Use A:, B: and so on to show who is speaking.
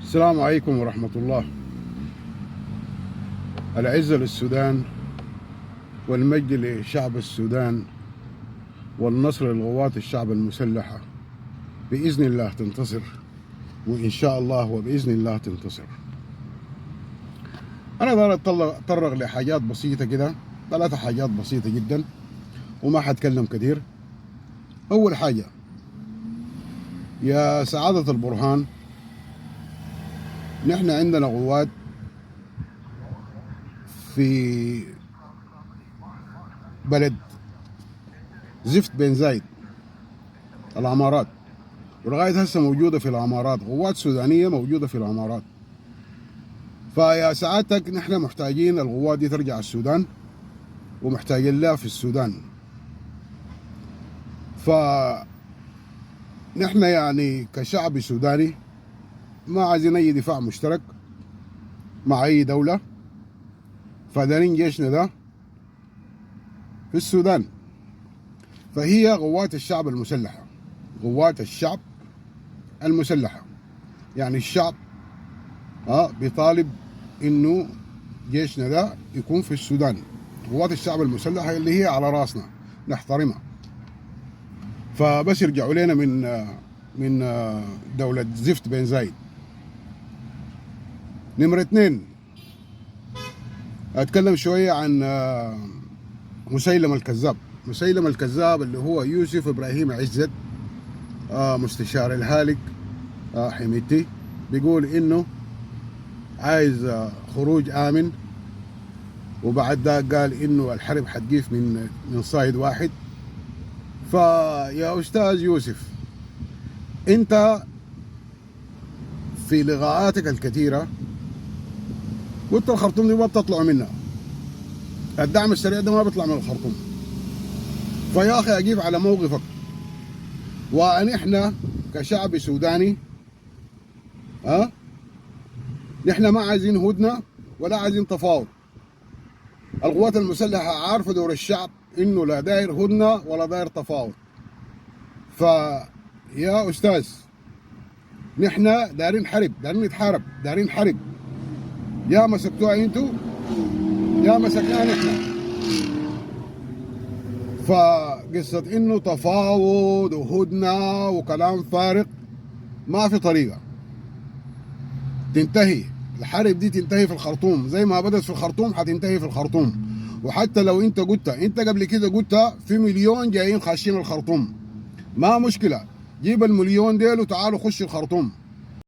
A: السلام عليكم ورحمة الله. العزة للسودان والمجد لشعب السودان والنصر للقوات الشعب المسلحة. بإذن الله تنتصر، وإن شاء الله وبإذن الله تنتصر. أنا دار أتطرق لحاجات بسيطة كده، 3 حاجات بسيطة جدا وما حتكلم كثير. أول حاجة، يا سعادة البرهان، نحن عندنا قوات في بلد زفت بن زايد العمارات، ولغاية هسه موجودة في العمارات، قوات سودانية موجودة في العمارات. فيا سعادتك نحن محتاجين القوات دي ترجع السودان، ومحتاجين لها في السودان. فنحن يعني كشعب سوداني ما عايزين أي دفاع مشترك مع أي دولة، فدارين جيشنا ده في السودان. فهي قوات الشعب المسلحة، قوات الشعب المسلحة، يعني الشعب بيطالب انه جيشنا ده يكون في السودان. قوات الشعب المسلحة اللي هي على راسنا نحترمها. فبس يرجعوا لنا من دولة زفت بن زايد. نمرة 2، اتكلم شوية عن مسيلم الكذاب. مسيلم الكذاب اللي هو يوسف إبراهيم عزت، مستشار الهالك حميتي، بيقول انه عايز خروج آمن، وبعد ده قال انه الحرب حتجيف من صايد واحد. فيا أستاذ يوسف، انت في لقاءاتك الكثيرة قلت الخرطوم دي ما بتطلع منها، الدعم السريع ده ما بيطلع من الخرطوم. فيا أخي أجيب على موقفك. ونحن كشعب سوداني نحن ما عايزين هدنة ولا عايزين تفاوض. القوات المسلحة عارفة دور الشعب انه لا داير هدنة ولا داير تفاوض. فيا أستاذ، نحن دارين حرب، دارين نتحارب، دارين حرب. يا مسكتوها انتوا يا مسكناها نحن. فقصة انه تفاوض وهدنة وكلام فارغ ما في طريقة تنتهي. الحرب دي تنتهي في الخرطوم، زي ما بدت في الخرطوم حتنتهي في الخرطوم. وحتى لو انت قبل كده قلت في مليون جايين خاشين الخرطوم، ما مشكلة، جيب المليون ديل وتعالوا خش الخرطوم.